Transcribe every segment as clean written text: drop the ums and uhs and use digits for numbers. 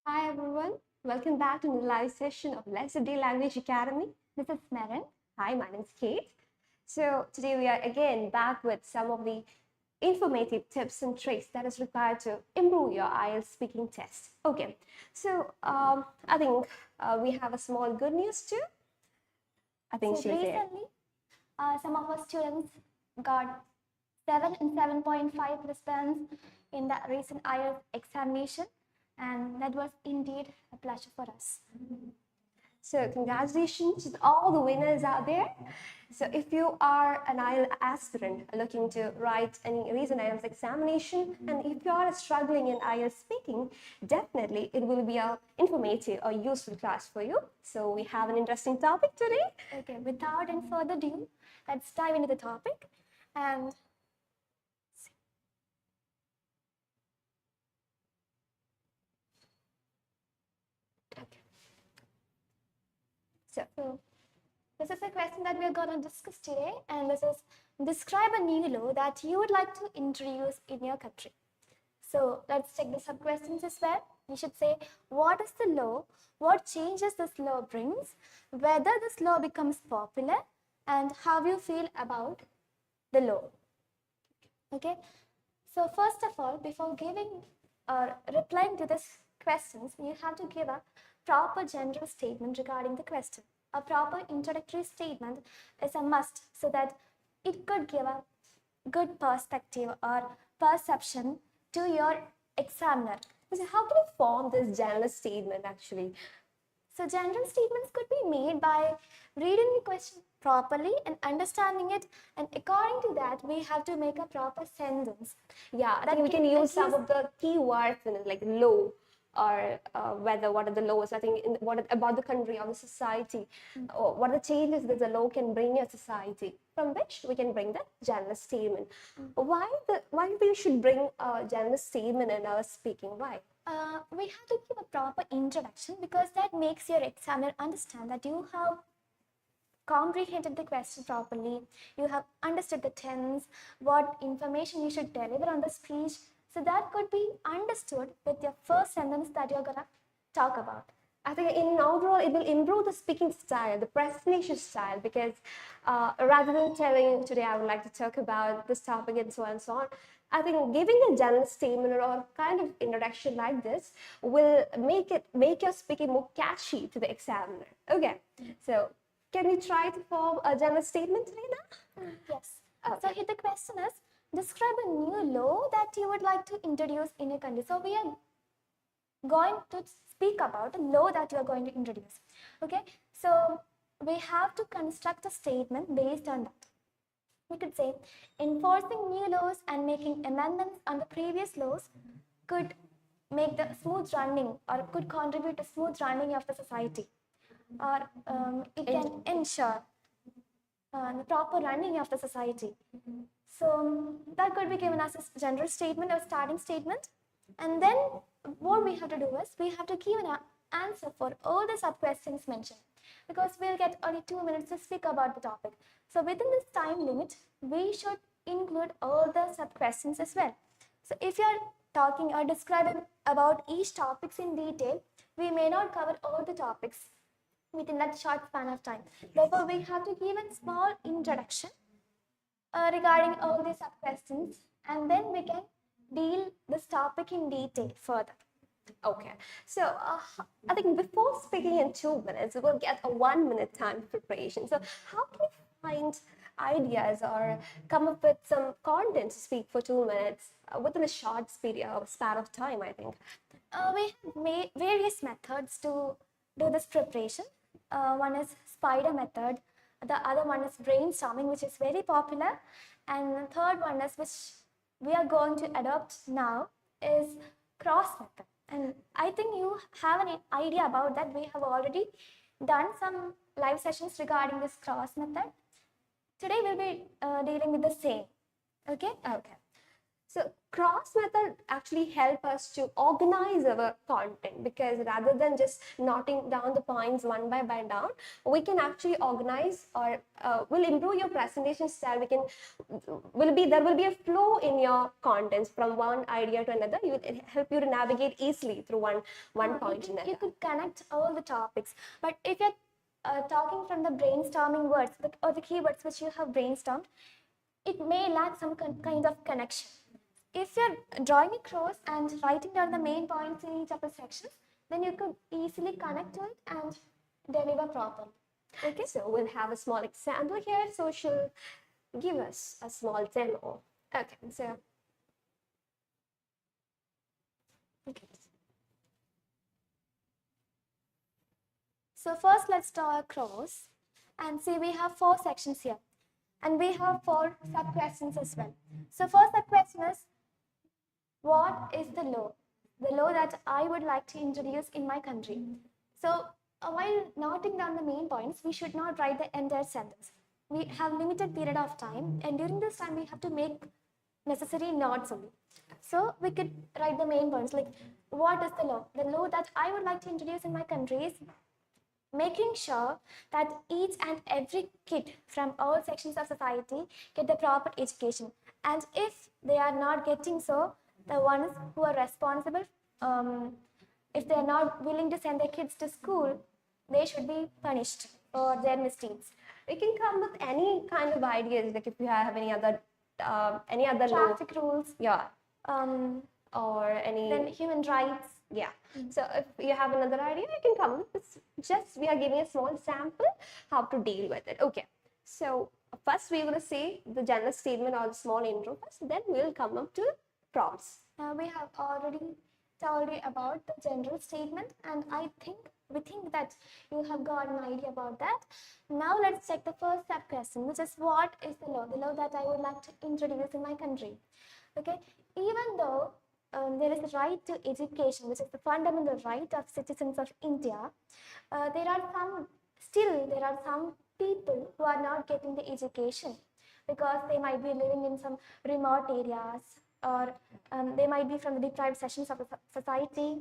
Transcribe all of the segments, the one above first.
Hi everyone, welcome back to the live session of Let's Day Language Academy. This is Marin. Hi, my name is Kate. So today we are again back with some of the informative tips and tricks that is required to improve your IELTS speaking test. Okay, so I think we have a small good news too. I think So recently, some of our students got 7 and 7.5 response in the recent IELTS examination, and that was indeed a pleasure for us. So congratulations to all the winners out there. So if you are an IELTS aspirant looking to write any recent IELTS examination, and if you are struggling in IELTS speaking, definitely it will be a informative or useful class for you. So we have an interesting topic today. Okay, without any further ado, let's dive into the topic. And so this is a question that we're going to discuss today, and this is describe a new law that you would like to introduce in your country. So let's check the sub questions as well. You should say, what is the law, what changes this law brings, whether this law becomes popular, and how you feel about the law. Okay, so first of all, before giving or replying to these questions, you have to give a proper general statement regarding the question. A proper introductory statement is a must so that it could give a good perspective or perception to your examiner. So how can you form this general statement actually? So general statements could be made by reading the question properly and understanding it, and according to that we have to make a proper sentence. Yeah, I think we can use some of the keywords in it, like law or whether what are the laws. I think what about the country or the society, or what are the changes that the law can bring in society, from which we can bring the general statement. Why we should bring a general statement in our speaking? Why? We have to give a proper introduction because that makes your examiner understand that you have comprehended the question properly, you have understood the tense, what information you should deliver on the speech. So that could be understood with your first sentence that you're gonna talk about. I think in overall it will improve the speaking style, the presentation style, because rather than telling today I would like to talk about this topic and so on and so on, I think giving a general statement or kind of introduction like this will make your speaking more catchy to the examiner. Okay, so can we try to form a general statement, Reena? Yes. So here the question is, describe a new law that you would like to introduce in your country. So we are going to speak about a law that you are going to introduce. Okay, so we have to construct a statement based on that. We could say enforcing new laws and making amendments on the previous laws could make the smooth running or could contribute to smooth running of the society, or it can ensure the proper running of the society. So that could be given as a general statement or starting statement. And then what we have to do is we have to give an answer for all the sub questions mentioned, because we'll get only 2 minutes to speak about the topic. So within this time limit, we should include all the sub questions as well. So if you're talking or describing about each topics in detail, we may not cover all the topics within that short span of time. Therefore, we have to give a small introduction regarding all these sub questions, and then we can deal this topic in detail further. Okay, so I think before speaking in 2 minutes, we'll get a 1 minute time preparation. So how can you find ideas or come up with some content to speak for 2 minutes within a short span of time, I think? We have various methods to do this preparation. One is spider method, the other one is brainstorming, which is very popular, and the third one is, which we are going to adopt now, is cross method. And I think you have an idea about that. We have already done some live sessions regarding this cross method. Today we'll be dealing with the same. Okay. So cross method actually help us to organize our content, because rather than just noting down the points one by down, we can actually organize, or will improve your presentation style. We can there will be a flow in your contents from one idea to another. It help you to navigate easily through one point to another. You could connect all the topics, but if you're talking from the brainstorming words or the keywords which you have brainstormed, it may lack some kind of connection. If you're drawing across and writing down the main points in each of the sections, then you could easily connect to it and deliver properly. Okay, so we'll have a small example here. So she'll give us a small demo. Okay, so okay. So first let's draw across and see we have 4 sections here and we have 4 sub questions as well. So first sub question is, what is the law? The law that I would like to introduce in my country. So while noting down the main points, we should not write the entire sentence. We have limited period of time, and during this time we have to make necessary notes only. So we could write the main points like, what is the law? The law that I would like to introduce in my country is making sure that each and every kid from all sections of society get the proper education. And if they are not getting so, the ones who are responsible, if they are not willing to send their kids to school, they should be punished for their misdeeds. We can come with any kind of ideas, like if you have any other Traffic rules, yeah, or any then human rights. Yeah. So if you have another idea, you can come with this. Just we are giving a small sample how to deal with it. Okay. So first we will say the general statement or the small intro first. Then we'll come up to prompts. We have already told you about the general statement, and we think that you have got an idea about that. Now let's check the first sub question, which is, what is the law? The law that I would like to introduce in my country. Okay. Even though there is a right to education, which is the fundamental right of citizens of India, there are some people who are not getting the education because they might be living in some remote areas, or they might be from the deprived sections of the society.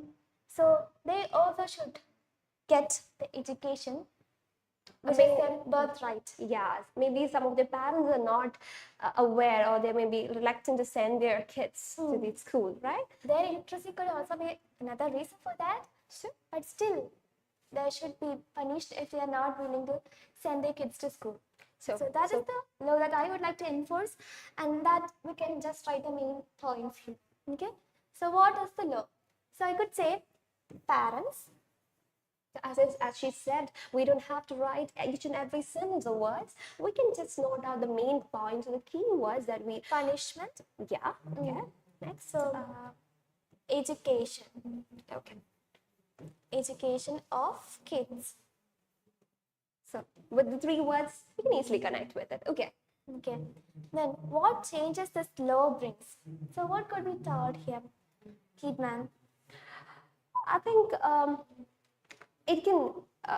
So they also should get the education, which is their birthright. Yeah, maybe some of their parents are not aware, or they may be reluctant to send their kids to the school, right? Their illiteracy could also be another reason for that. Sure. But still, they should be punished if they are not willing to send their kids to school. So that is the law that I would like to enforce, and that we can just write the main points here. Okay. So what is the law? So I could say, parents. As she said, we don't have to write each and every sentence of words. We can just note out the main points or the key words that we... Punishment. Yeah. Okay. Next. So education. Okay. Education of kids. So with the 3 words, you can easily connect with it. Okay. Okay. Then what changes this law brings? So what could be taught here, Kidman? I think it can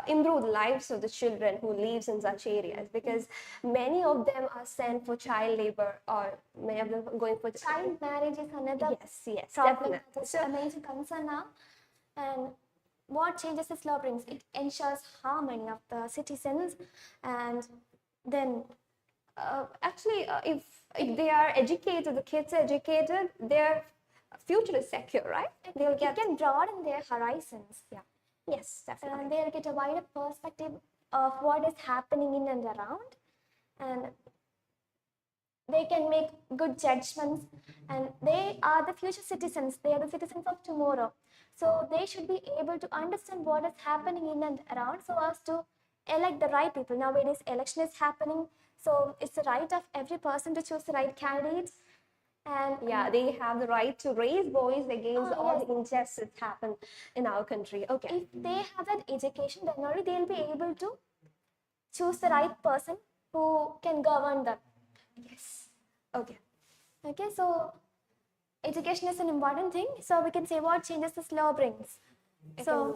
improve the lives of the children who lives in such areas, because many of them are sent for child labor, or many of them are going for Child marriage is another yes, problem definitely. that's a major concern now. And what changes this law brings? It ensures harmony of the citizens, and then actually, if they are educated, the kids are educated, their future is secure, right? it can broaden their horizons. Yeah. Yes, definitely. And they'll get a wider perspective of what is happening in and around, and they can make good judgments, and they are the future citizens. They are the citizens of tomorrow. So they should be able to understand what is happening in and around, so as to elect the right people. Nowadays, election is happening, so it's the right of every person to choose the right candidate. And yeah, they have the right to raise voice against all the injustice happen in our country. Okay. If they have that education, then only they'll be able to choose the right person who can govern them. Yes. Okay. Okay, so education is an important thing. So we can say, what changes this law brings? It can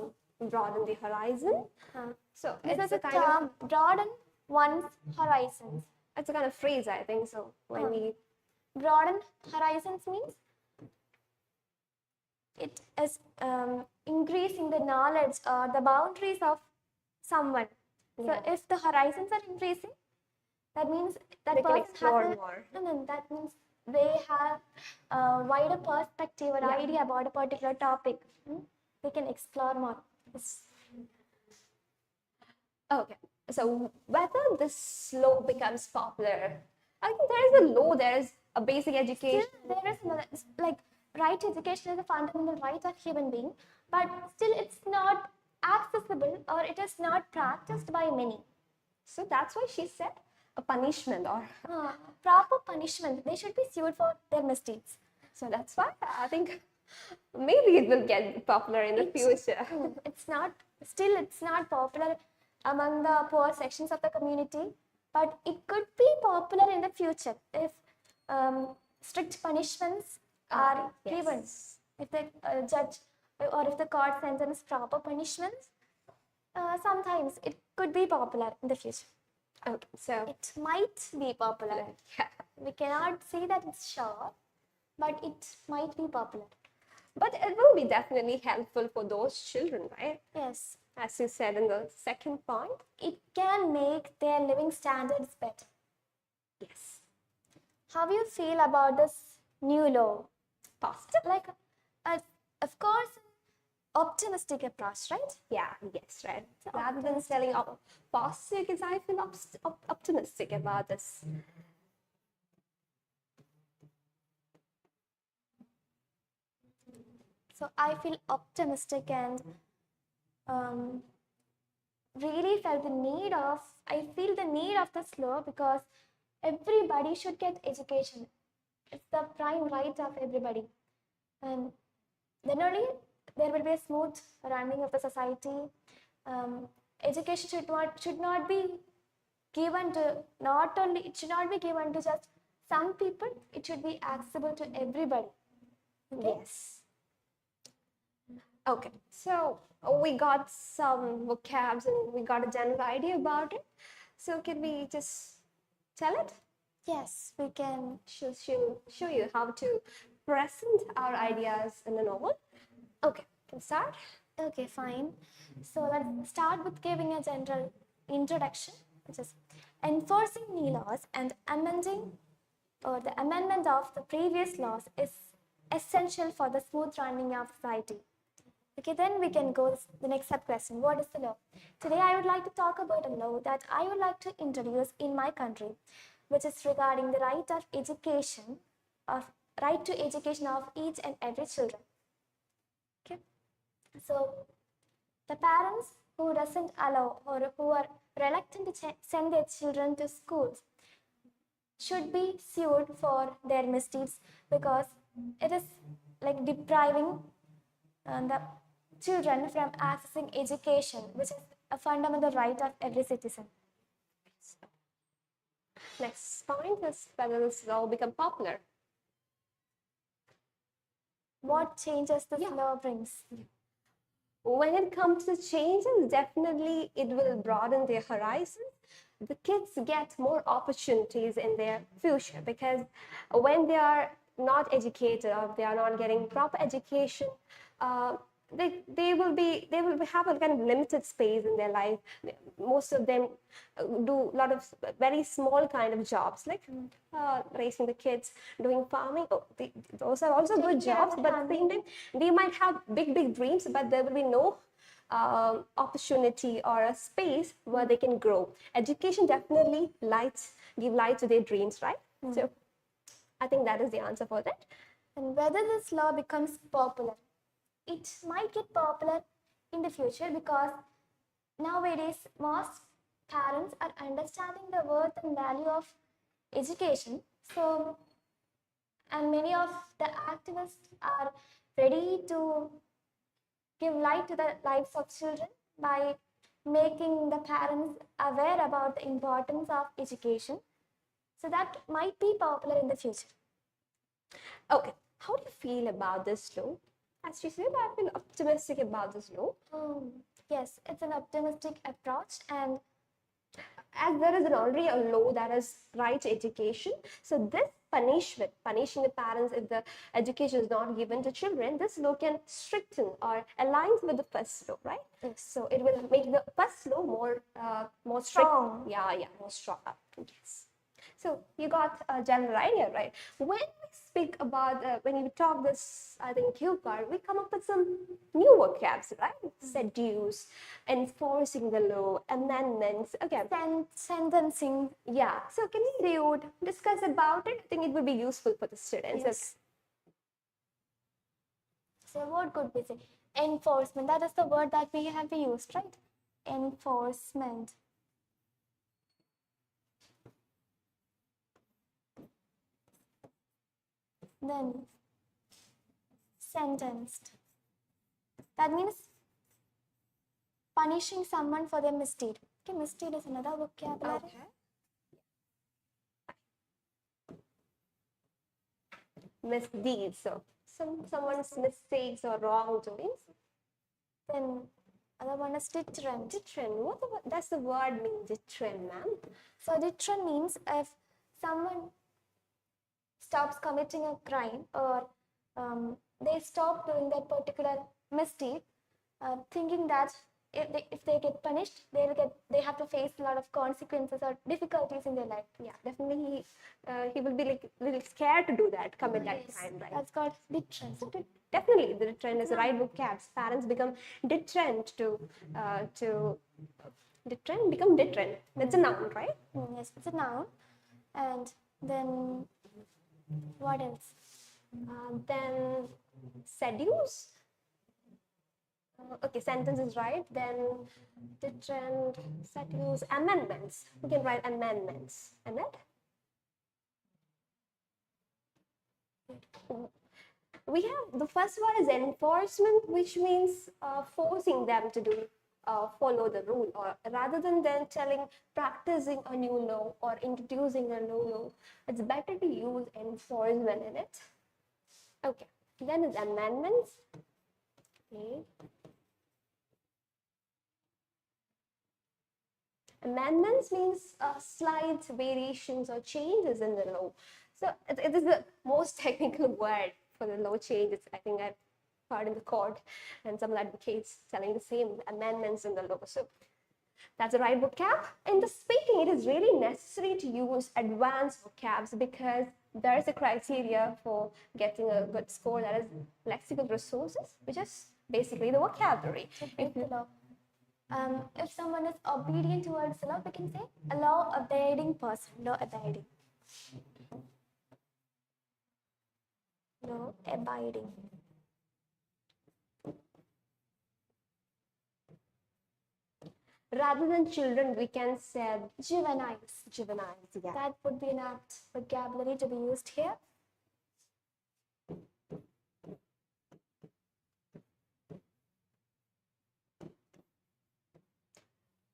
broaden the horizon. So this is a term, broaden one's horizons. It's a kind of phrase, I think. So when we broaden horizons means it is increasing the knowledge or the boundaries of someone. So Yeah. if the horizons are increasing, that means that They can person explore has a, more. no, that means they have a wider perspective or Yeah. idea about a particular topic. They can explore more. Yes. Okay, so whether this law becomes popular, I think there is a law, there is a basic education. Still, there is another, like, right to education is a fundamental right of human being, but still it's not accessible or it is not practiced by many. So that's why she said a punishment or Proper punishment. They should be sued for their mistakes. so that's why I think maybe it will get popular in the future. It's not, still it's not popular among the poor sections of the community, but it could be popular in the future if strict punishments are given. Yes. If the judge or if the court sentence proper punishments, sometimes it could be popular in the future. Okay, so It might be popular. yeah. We cannot say that it's sure, but it might be popular. But it will be definitely helpful for those children, right? Yes, As you said in the second point. it can make their living standards better. Yes. How do you feel about this new law? Positive? Like, of course, optimistic approach, right? Yeah, yes, right. Rather than telling positive, because I feel optimistic about this. So I feel optimistic and really felt the need of, I feel the need of this law because everybody should get education. It's the prime right of everybody. And then only there will be a smooth running of the society. Education should not be given to, not only, it should not be given to just some people, it should be accessible to everybody. Okay? Yes. Okay, so we got some vocabs and we got a general idea about it. So can we just tell it? Yes, we can. Show you how to present our ideas in a novel. Okay, can start? Okay, fine. So let's start with giving a general introduction, which is enforcing new laws and amending or the amendment of the previous laws is essential for the smooth running of society. Okay, then we can go the next sub question. What is the law? Today I would like to talk about a law that I would like to introduce in my country, which is regarding the right of education, of right to education of each and every children. Okay, so the parents who doesn't allow or who are reluctant to send their children to schools should be sued for their misdeeds because it is like depriving the children from accessing education, which is a fundamental right of every citizen. Next point is whether this law become popular. What changes this law brings? When it comes to changes, definitely it will broaden their horizons. The kids get more opportunities in their future because when they are not educated or they are not getting proper education, they will have a kind of limited space in their life. Most of them do a lot of very small kind of jobs like raising the kids, doing farming. Those are also good jobs, but at the same time they might have big dreams, but there will be no opportunity or a space where they can grow. Education definitely give light to their dreams, right? So I think that is the answer for that. And whether this law becomes popular, it might get popular in the future because nowadays most parents are understanding the worth and value of education. So, and many of the activists are ready to give light to the lives of children by making the parents aware about the importance of education. So that might be popular in the future. Okay, how do you feel about this law? As you said, I feel optimistic about this law. Yes, it's an optimistic approach, and as there is already a law that is right to education, so this punishment, punishing the parents if the education is not given to children, this law can stricten or aligns with the first law, right? Yes. So it will make the first law more strict. Strong. Yeah, more strong. Yes. So you got a general idea, right? When we speak about, when you talk this, I think cue card, we come up with some new vocabs, right? Seduce, enforcing the law, amendments. Okay. Sentencing. Yeah. So can we discuss about it? I think it would be useful for the students. Yes. So what could we say? Enforcement. That is the word that we have used, right? Enforcement. Then sentenced. That means punishing someone for their misdeed. Okay, misdeed is another vocabulary. Okay. Misdeeds. So someone's mistakes or wrongdoings. Then other one is deterrent. Deterrent. What does the word mean, deterrent, ma'am? So deterrent means if someone stops committing a crime or they stop doing that particular misdeed, thinking that if they get punished, they have to face a lot of consequences or difficulties in their life. Yeah, definitely he will be like little scared to do that, commit that crime, right? That's called deterrent. So definitely, the deterrent is the right vocabs. Parents become deterrent deterrent become deterrent. That's a noun, right? Yes, it's a noun. And then what else? Then seduce. Okay, sentence is right. Then deterrent, seduce, amendments. We can write amendments. Amend. We have the first one is enforcement, which means forcing them to do follow the rule, or rather than then practicing a new law or introducing a new law, it's better to use enforcement in it. Okay, then is amendments. Okay. Amendments means slight variations or changes in the law. So it is the most technical word for the law changes. I think I've heard in the court and some advocates telling the same, amendments in the law. So that's the right vocab. In the speaking, it is really necessary to use advanced vocabs because there is a criteria for getting a good score, that is lexical resources, which is basically the vocabulary. If someone is obedient towards the law, we can say a law-abiding person. Law-abiding. Law-abiding. Rather than children, we can say juveniles. Juveniles, yeah. That would be an apt vocabulary to be used here.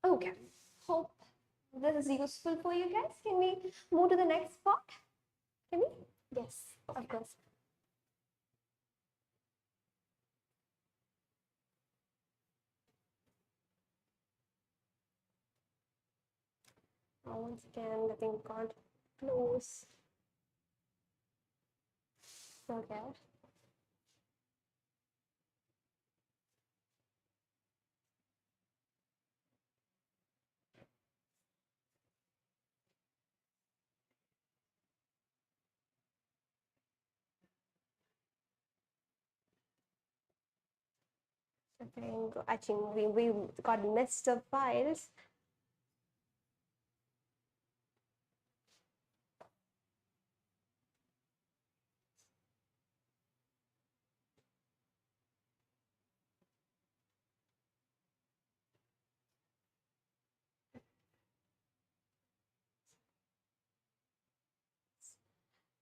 Okay, hope this is useful for you guys. Can we move to the next part? Can we? Yes, okay. Of course. Once again, the thing can't close. Okay. I think we got messed up files.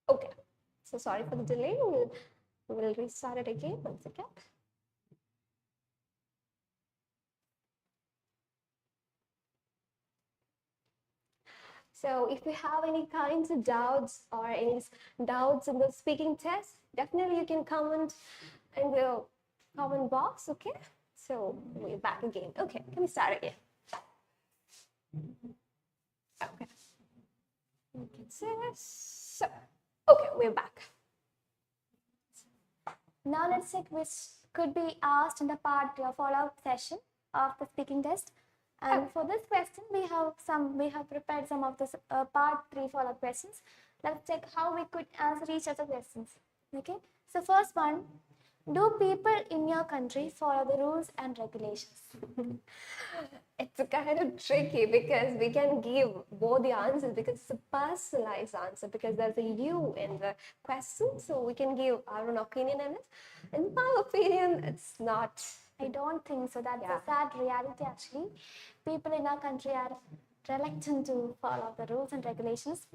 Okay, so sorry for the delay. We'll restart it again once again. So if you have any kinds of doubts or any doubts in the speaking test, definitely you can comment in the comment box, okay? So we're back again. Okay, can we start again? You can say so. Okay, we're back. Now let's check which could be asked in the part follow-up session of the speaking test. And for this question, we have prepared some of the part 3 follow-up questions. Let's check how we could answer each of the questions. Okay. So first one, do people in your country follow the rules and regulations? It's a kind of tricky because we can give both the answers because it's a personalized answer because there's a you in the question, so we can give our own opinion on it. In my opinion, it's not. I don't think so. That's a sad reality actually. People in our country are reluctant to follow the rules and regulations.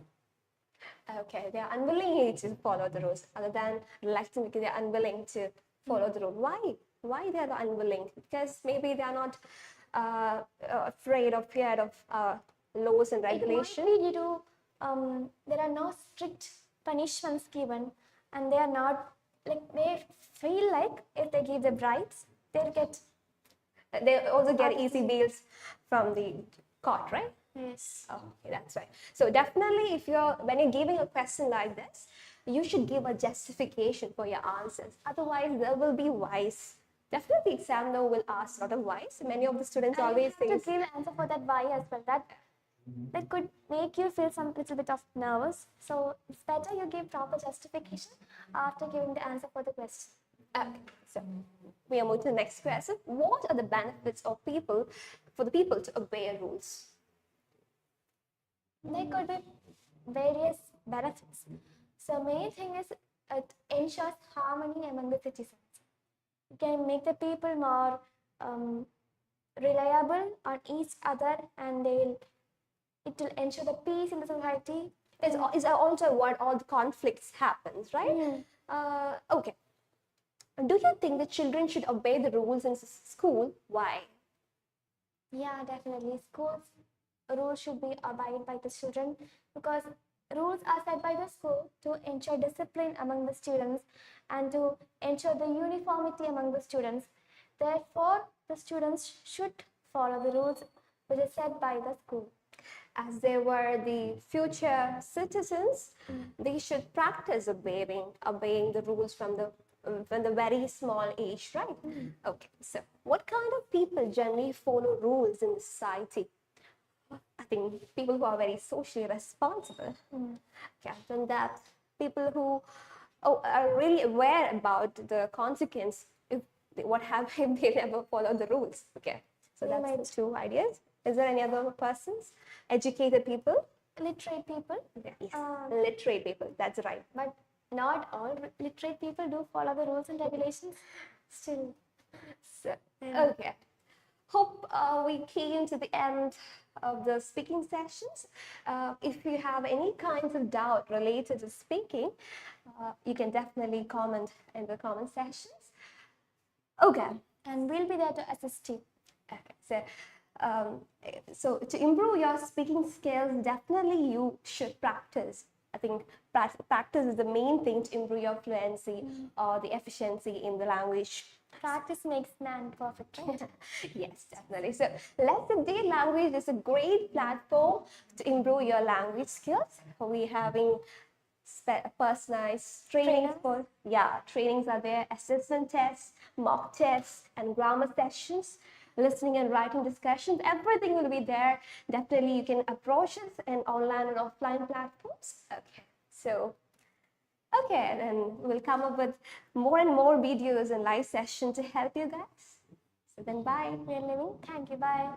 Okay, they are unwilling to follow the rules other than reluctant because they are unwilling to follow the rule. Why they are unwilling? Because maybe they are not afraid or feared of laws and regulations. It might be due to there are no strict punishments given, and they are not like they feel like if they give the bribes, they'll get. They also get easy bails from the court, right? Yes. Oh, okay, that's right. So definitely, when you're giving a question like this, you should give a justification for your answers. Otherwise, there will be whys. Definitely, examiner will ask a lot of whys. Many of the students always think think to give answer for that why as well. That could make you feel some little bit of nervous. So it's better you give proper justification after giving the answer for the question. Okay, so we are moving to the next question. What are the benefits of for the people to obey rules? There could be various benefits. So main thing is it ensures harmony among the citizens. It can make the people more reliable on each other, and it will ensure the peace in the society. Is also what all the conflicts happens, right? Okay. Do you think the children should obey the rules in school? Why? Yeah, definitely. Schools rules should be obeyed by the children because rules are set by the school to ensure discipline among the students and to ensure the uniformity among the students. Therefore, the students should follow the rules which is set by the school. As they were the future citizens, they should practice obeying the rules from the very small age, right? Okay, so what kind of people generally follow rules in society? I think people who are very socially responsible. Okay, then that people who are really aware about the consequence what happens if they never follow the rules. Okay, so that's the two ideas. Is there any other persons? Educated people? Literate people? Yes, literate people, that's right. But not all literate people do follow the rules and regulations still. So, okay. Hope we came to the end of the speaking sessions. If you have any kinds of doubt related to speaking, you can definitely comment in the comment sections. Okay. And we'll be there to assist you. Okay. So to improve your speaking skills, definitely you should practice. I think practice is the main thing to improve your fluency or the efficiency in the language. Practice makes man perfect, right? Yes, definitely. So Lesson Day Language is a great platform to improve your language skills. We're having personalized trainings trainings are there, assessment tests, mock tests, and grammar sessions, listening and writing discussions. Everything will be there. Definitely, you can approach us in online and offline platforms. Okay, so then we'll come up with more and more videos and live sessions to help you guys. So then, bye. We are leaving. Thank you. Bye.